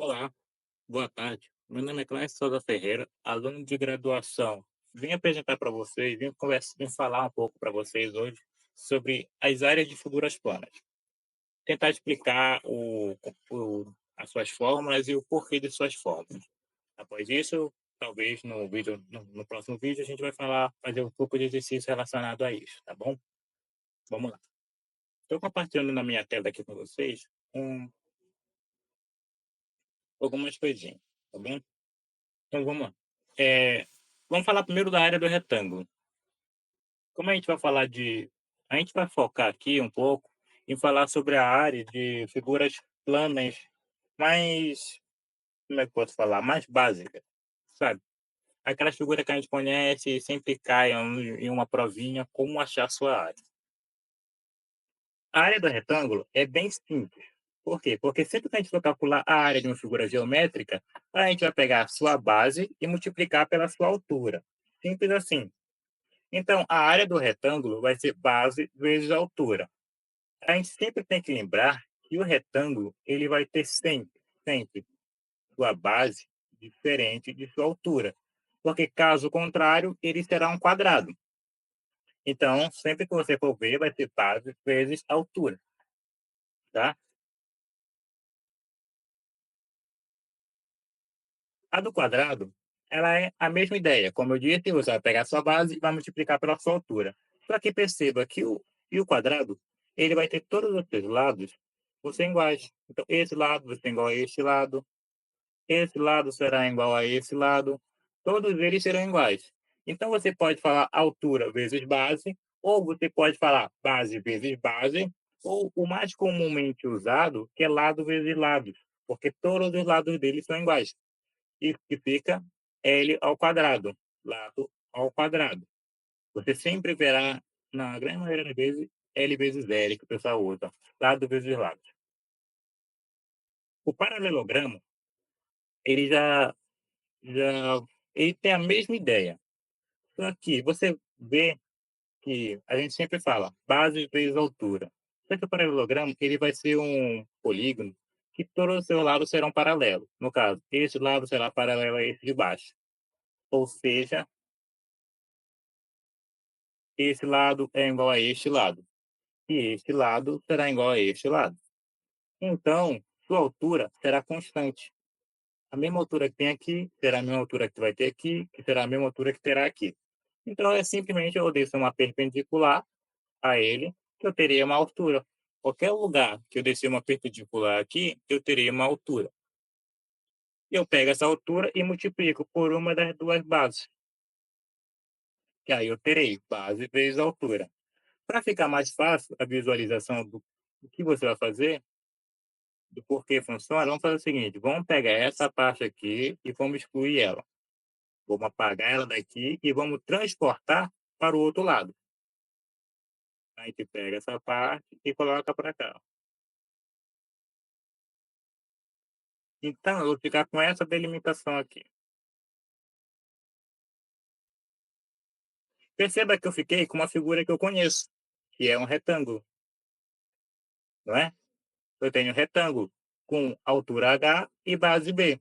Olá, boa tarde. Meu nome é Cláudio Souza Ferreira, aluno de graduação. Vim apresentar para vocês, vim falar um pouco para vocês hoje sobre as áreas de figuras planas. Tentar explicar as suas fórmulas e o porquê de suas fórmulas. Após isso, talvez no próximo vídeo, a gente vai fazer um pouco de exercício relacionado a isso, tá bom? Vamos lá. Estou compartilhando na minha tela aqui com vocês um, algumas coisinhas, tá bom? Então vamos lá. Vamos falar primeiro da área do retângulo. Como a gente vai falar de. A gente vai focar aqui um pouco em falar sobre a área de figuras planas mais. Como é que eu posso falar? Mais básicas, sabe? Aquelas figuras que a gente conhece e sempre caem em uma provinha, como achar sua área. A área do retângulo é bem simples. Por quê? Porque sempre que a gente for calcular a área de uma figura geométrica, a gente vai pegar a sua base e multiplicar pela sua altura. Simples assim. Então, a área do retângulo vai ser base vezes altura. A gente sempre tem que lembrar que o retângulo ele vai ter sempre sua base diferente de sua altura, porque caso contrário, ele será um quadrado. Então, sempre que você for ver, vai ser base vezes altura, tá? A do quadrado, ela é a mesma ideia. Como eu disse, você vai pegar a sua base e vai multiplicar pela sua altura. Só que perceba que o quadrado, ele vai ter todos os seus lados vão ser iguais. Então, esse lado vai ser igual a esse lado será igual a esse lado, todos eles serão iguais. Então, você pode falar altura vezes base, ou você pode falar base vezes base, ou o mais comumente usado, que é lado vezes lado, porque todos os lados deles são iguais e que fica L ao quadrado, lado ao quadrado. Você sempre verá, na grande maioria das vezes, L vezes L, que o pessoal usa, lado vezes lado. O paralelogramo, ele já ele tem a mesma ideia. Só que você vê que a gente sempre fala base vezes altura. Só que o paralelogramo, ele vai ser um polígono que todos os seus lados serão paralelos. No caso, esse lado será paralelo a esse de baixo. Ou seja, esse lado é igual a este lado, e este lado será igual a este lado. Então, sua altura será constante. A mesma altura que tem aqui será a mesma altura que vai ter aqui, que será a mesma altura que terá aqui. Então, é simplesmente eu descer uma perpendicular a ele, que eu teria uma altura. Qualquer lugar que eu descer uma perpendicular aqui, eu teria uma altura. Eu pego essa altura e multiplico por uma das duas bases, que aí eu terei base vezes altura. Para ficar mais fácil a visualização do que você vai fazer, do porquê funciona, vamos fazer o seguinte: vamos pegar essa parte aqui e vamos excluir ela. Vamos apagar ela daqui e vamos transportar para o outro lado. A gente pega essa parte e coloca para cá. Então, eu vou ficar com essa delimitação aqui. Perceba que eu fiquei com uma figura que eu conheço, que é um retângulo, não é? Eu tenho um retângulo com altura H e base B.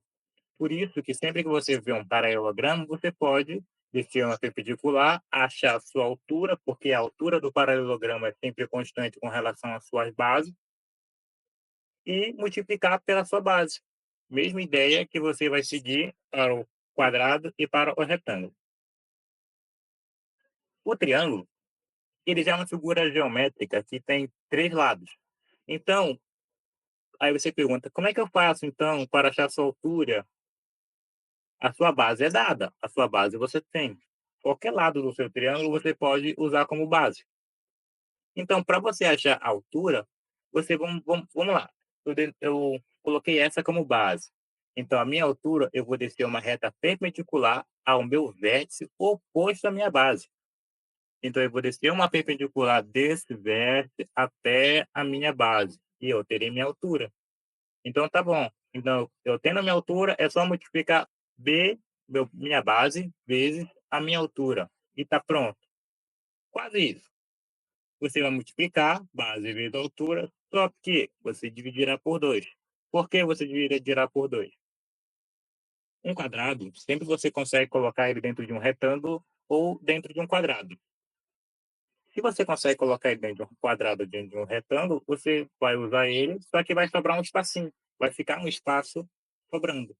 Por isso que sempre que você vê um paralelogramo, você pode descer uma perpendicular, achar a sua altura, porque a altura do paralelogramo é sempre constante com relação às suas bases, e multiplicar pela sua base. Mesma ideia que você vai seguir para o quadrado e para o retângulo. O triângulo, ele já é uma figura geométrica que tem três lados. Então, aí você pergunta, como é que eu faço, então, para achar a sua altura? A sua base é dada, a sua base você tem. Qualquer lado do seu triângulo você pode usar como base. Então, para você achar a altura, vamos lá. Eu coloquei essa como base. Então, a minha altura, eu vou descer uma reta perpendicular ao meu vértice oposto à minha base. Então, eu vou descer uma perpendicular desse vértice até a minha base. E eu terei minha altura. Então, tá bom. Então, eu tendo a minha altura, é só multiplicar minha base, vezes a minha altura. E tá pronto. Quase isso. Você vai multiplicar base vezes altura, só que você dividirá por 2. Por que você dividirá por 2? Um quadrado, sempre você consegue colocar ele dentro de um retângulo ou dentro de um quadrado. Se você consegue colocar ele dentro de um quadrado, dentro de um retângulo, você vai usar ele, só que vai sobrar um espacinho. Vai ficar um espaço sobrando.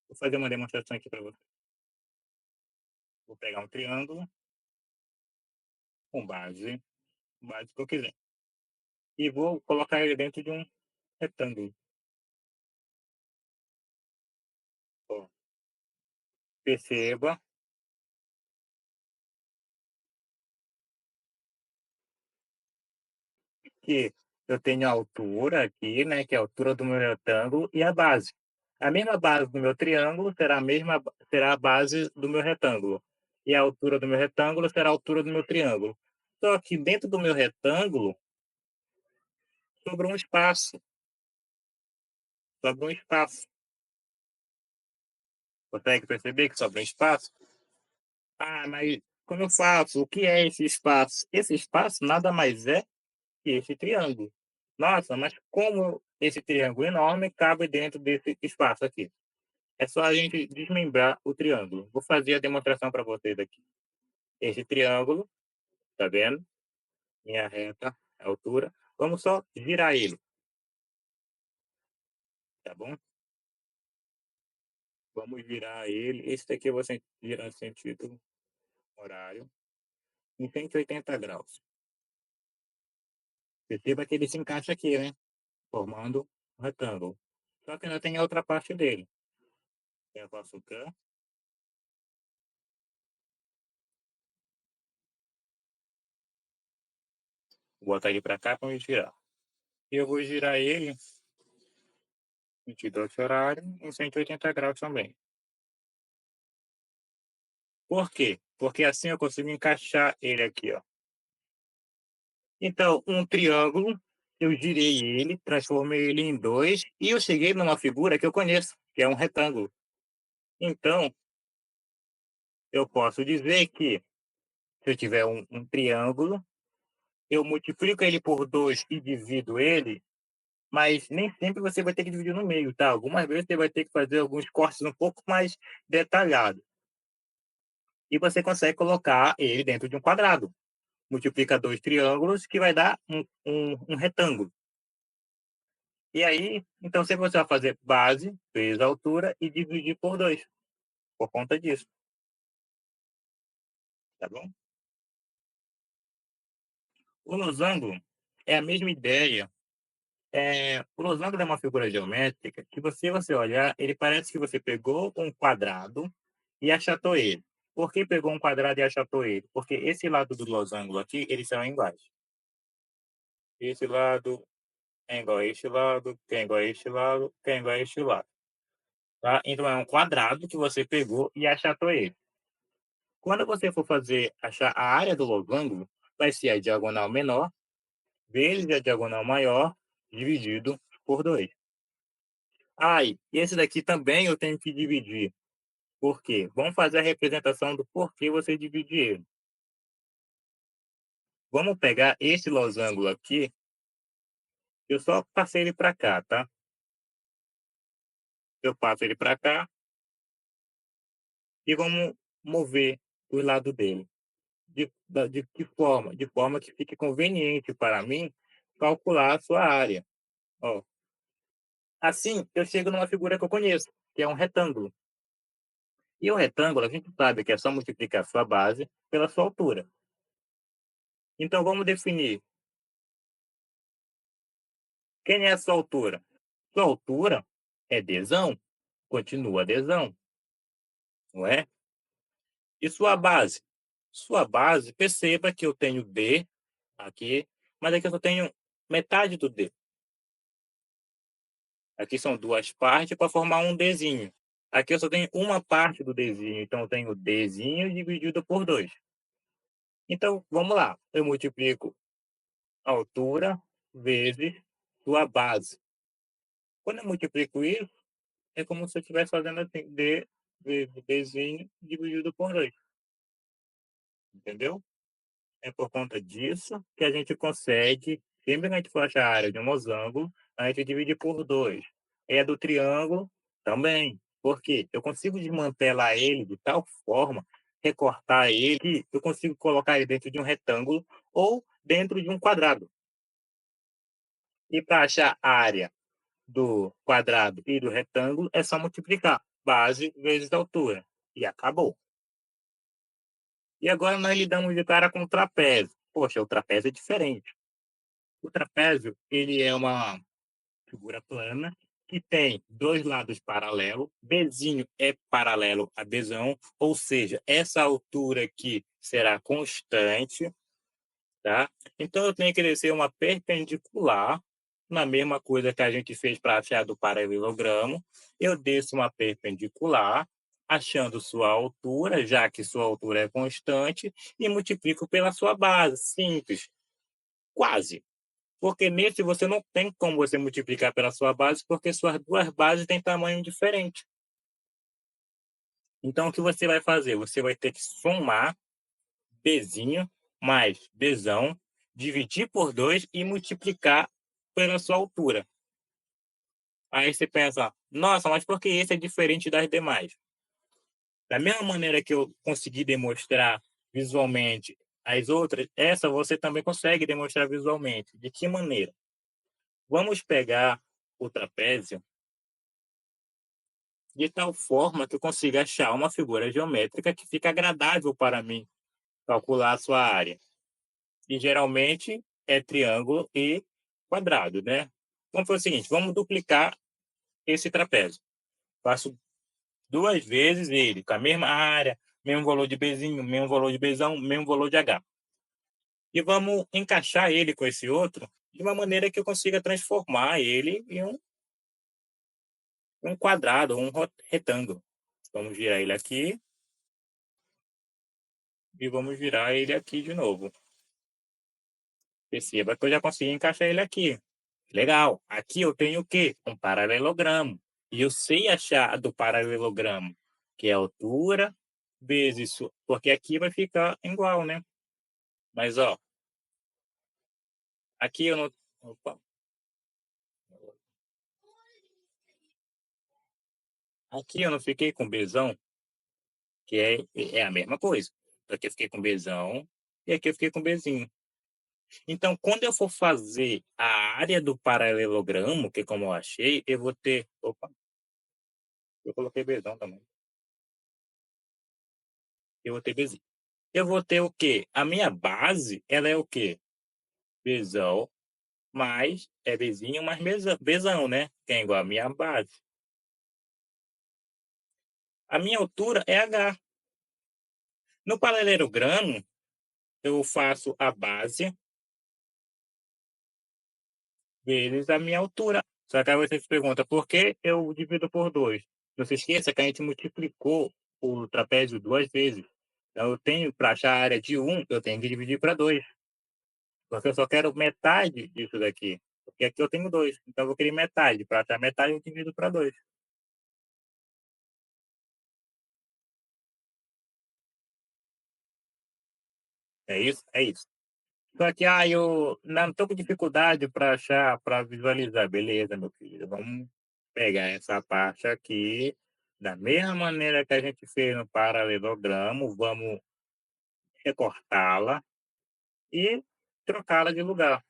Vou fazer uma demonstração aqui para você. Vou pegar um triângulo com base que eu quiser. E vou colocar ele dentro de um retângulo. Ó, perceba que eu tenho a altura aqui, né, que é a altura do meu retângulo, e a base. A mesma base do meu triângulo será a base do meu retângulo. E a altura do meu retângulo será a altura do meu triângulo. Só que dentro do meu retângulo sobrou um espaço. Sobrou um espaço. Consegue perceber que sobrou um espaço? Ah, mas como eu faço? O que é esse espaço? Esse espaço nada mais é que esse triângulo. Nossa, mas como esse triângulo enorme cabe dentro desse espaço aqui? É só a gente desmembrar o triângulo. Vou fazer a demonstração para vocês aqui. Esse triângulo, tá vendo? Minha reta, a altura. Vamos só girar ele, tá bom? Vamos virar ele. Esse daqui eu vou girar em sentido horário em 180 graus. Perceba que ele se encaixa aqui, né? Formando um retângulo. Só que ainda tem a outra parte dele. Eu faço o can, vou botar ele para cá para me girar. E eu vou girar ele em sentido horário em 180 graus também. Por quê? Porque assim eu consigo encaixar ele aqui, ó. Então, um triângulo, eu girei ele, transformei ele em dois e eu cheguei numa figura que eu conheço, que é um retângulo. Então, eu posso dizer que se eu tiver um triângulo, eu multiplico ele por 2 e divido ele, mas nem sempre você vai ter que dividir no meio, tá? Algumas vezes você vai ter que fazer alguns cortes um pouco mais detalhados. E você consegue colocar ele dentro de um quadrado. Multiplica dois triângulos que vai dar um retângulo. E aí, então sempre você vai fazer base vezes a altura e dividir por 2 por conta disso, tá bom? O losango é a mesma ideia. O losango é uma figura geométrica que você olhar, ele parece que você pegou um quadrado e achatou ele. Por que pegou um quadrado e achatou ele? Porque esse lado do losango aqui, eles são iguais. Esse lado é igual a este lado, que é igual a este lado, que é igual a este lado. Tá? Então é um quadrado que você pegou e achatou ele. Quando você for fazer achar a área do losango, vai ser a diagonal menor vezes a diagonal maior dividido por 2. E esse daqui também eu tenho que dividir. Por quê? Vamos fazer a representação do porquê você divide ele. Vamos pegar esse losango aqui, eu só passei ele para cá, tá? Eu passo ele para cá e vamos mover o lado dele. De que forma? De forma que fique conveniente para mim calcular a sua área. Ó, assim, eu chego numa figura que eu conheço, que é um retângulo. E o retângulo, a gente sabe que é só multiplicar a sua base pela sua altura. Então, vamos definir quem é a sua altura. Sua altura é Dzão, continua Dzão, não é? E sua base? Sua base, perceba que eu tenho D aqui, mas aqui eu só tenho metade do D. Aqui são duas partes para formar um Dzinho. Aqui eu só tenho uma parte do Dzinho, então eu tenho Dzinho dividido por 2. Então, vamos lá. Eu multiplico a altura vezes sua base. Quando eu multiplico isso, é como se eu estivesse fazendo assim, D vezes Dzinho dividido por 2. Entendeu? É por conta disso que a gente consegue, sempre que a gente for achar a área de um losango, a gente divide por 2. E a do triângulo também. Por quê? Eu consigo desmantelar ele de tal forma, recortar ele, que eu consigo colocar ele dentro de um retângulo ou dentro de um quadrado. E para achar a área do quadrado e do retângulo, é só multiplicar base vezes altura. E acabou. E agora nós lidamos de cara com o trapézio. Poxa, o trapézio é diferente. O trapézio, ele é uma figura plana que tem dois lados paralelos. Bzinho é paralelo a Bzão, ou seja, essa altura aqui será constante, tá? Então eu tenho que descer uma perpendicular, na mesma coisa que a gente fez para achar do paralelogramo. Eu desço uma perpendicular, achando sua altura, já que sua altura é constante, e multiplico pela sua base. Simples, quase. Porque nesse você não tem como você multiplicar pela sua base, porque suas duas bases têm tamanho diferente. Então, o que você vai fazer? Você vai ter que somar Bzinho mais Bzão, dividir por 2 e multiplicar pela sua altura. Aí você pensa, nossa, mas por que esse é diferente das demais? Da mesma maneira que eu consegui demonstrar visualmente as outras, essa você também consegue demonstrar visualmente. De que maneira? Vamos pegar o trapézio de tal forma que eu consiga achar uma figura geométrica que fica agradável para mim calcular a sua área. E geralmente é triângulo e quadrado, né? Vamos fazer o seguinte, vamos duplicar esse trapézio. Faço duas vezes ele, com a mesma área, mesmo valor de Bzinho, mesmo valor de Bzão, mesmo valor de H. E vamos encaixar ele com esse outro de uma maneira que eu consiga transformar ele em um quadrado, um retângulo. Vamos virar ele aqui e vamos virar ele aqui de novo. Perceba que eu já consegui encaixar ele aqui. Legal. Aqui eu tenho o quê? Um paralelogramo. E eu sei achar do paralelogramo, que é a altura vezes... Porque aqui vai ficar igual, né? Mas, ó, aqui eu não... Opa. Aqui eu não fiquei com Bzão, que é a mesma coisa. Aqui eu fiquei com Bzão e aqui eu fiquei com Bzinho. Então, quando eu for fazer a área do paralelogramo, que como eu achei, eu vou ter... Opa, eu coloquei Bzão também. Eu vou ter Bzinho. Eu vou ter o quê? A minha base, ela é o quê? Bzão mais é Bzinho mais Bzão, né? Que é igual a minha base. A minha altura é H. No paralelogramo, eu faço a base vezes a minha altura. Só que aí você se pergunta, por que eu divido por 2? Não se esqueça que a gente multiplicou o trapézio duas vezes. Então, eu tenho, para achar a área de 1, eu tenho que dividir para 2. Porque eu só quero metade disso daqui. Porque aqui eu tenho 2. Então, eu vou querer metade. Para achar metade, eu divido para 2. É isso? É isso. Só que, eu não tô com dificuldade para achar, para visualizar. Beleza, meu filho. Vamos pegar essa parte aqui. Da mesma maneira que a gente fez no paralelogramo, vamos recortá-la e trocá-la de lugar.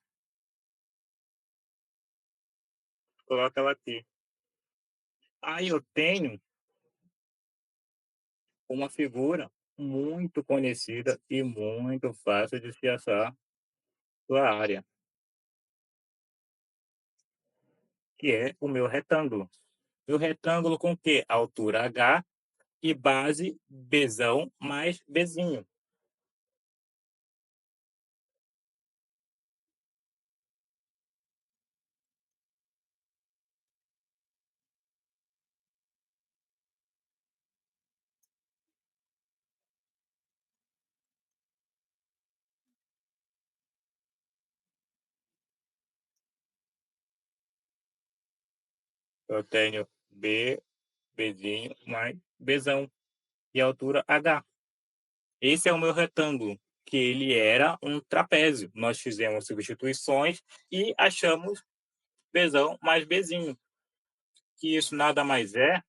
Coloca ela aqui. Aí eu tenho uma figura muito conhecida e muito fácil de se achar sua área, que é o meu retângulo. Meu retângulo com que? Altura H e base Bzão mais Bzinho. Eu tenho Bzinho mais Bzão e altura H. Esse é o meu retângulo, que ele era um trapézio. Nós fizemos substituições e achamos Bzão mais Bzinho, que isso nada mais é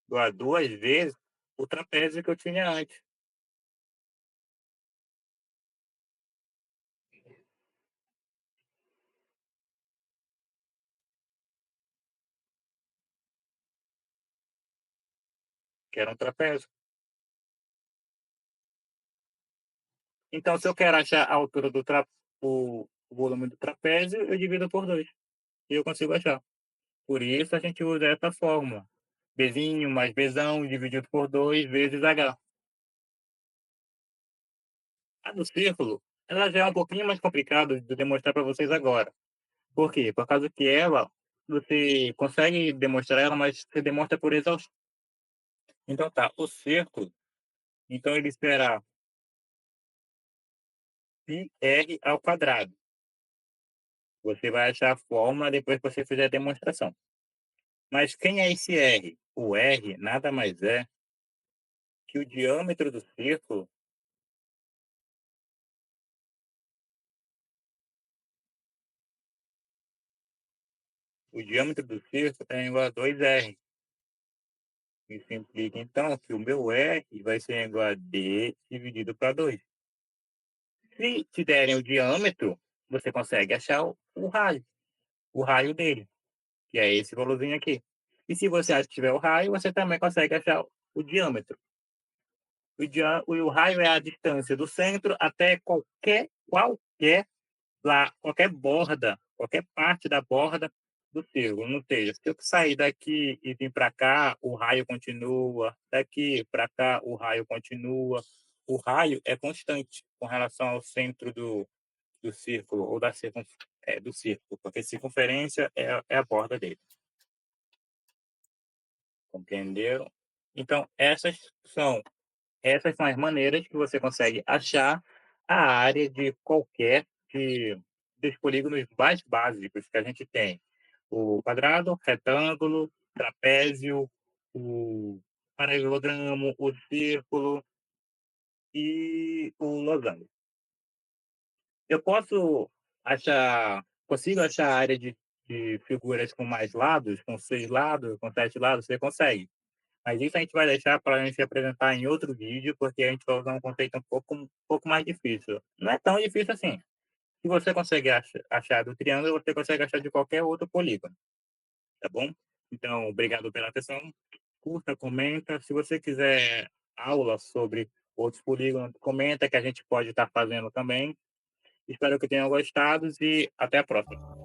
igual a 2 vezes o trapézio que eu tinha antes, que era um trapézio. Então se eu quero achar a altura do o volume do trapézio, eu divido por 2 e eu consigo achar. Por isso a gente usa essa fórmula, Bzinho mais Bzão dividido por 2 vezes H. A do círculo, ela já é um pouquinho mais complicado de demonstrar para vocês agora. Por quê? Por causa que ela, você consegue demonstrar ela, mas você demonstra por exaustão. Então tá, o círculo, então ele será πr ao quadrado. Você vai achar a fórmula depois que você fizer a demonstração. Mas quem é esse r? O r nada mais é que o diâmetro do círculo, o diâmetro do círculo é igual a 2r. Isso implica então que o meu r vai ser igual a d dividido para 2. Se te derem o diâmetro, você consegue achar o raio dele, que é esse valorzinho aqui. E se você acha que tiver o raio, você também consegue achar o diâmetro. O raio é a distância do centro até qualquer borda, qualquer parte da borda do círculo. Ou seja, se eu sair daqui e vir para cá, o raio continua. Daqui para cá, o raio continua. O raio é constante com relação ao centro do círculo ou do círculo, porque circunferência é a borda dele. Entendeu? Então, essas são as maneiras que você consegue achar a área de qualquer dos polígonos mais básicos que a gente tem. O quadrado, retângulo, trapézio, o paralelogramo, o círculo e o losango. Eu consigo achar a área de figuras com mais lados, com 6 lados, com 7 lados, você consegue. Mas isso a gente vai deixar para a gente apresentar em outro vídeo, porque a gente vai usar um conceito um pouco mais difícil. Não é tão difícil assim. Se você consegue achar do triângulo, você consegue achar de qualquer outro polígono, tá bom? Então, obrigado pela atenção. Curta, comenta. Se você quiser aula sobre outros polígonos, comenta que a gente pode estar fazendo também. Espero que tenham gostado e até a próxima.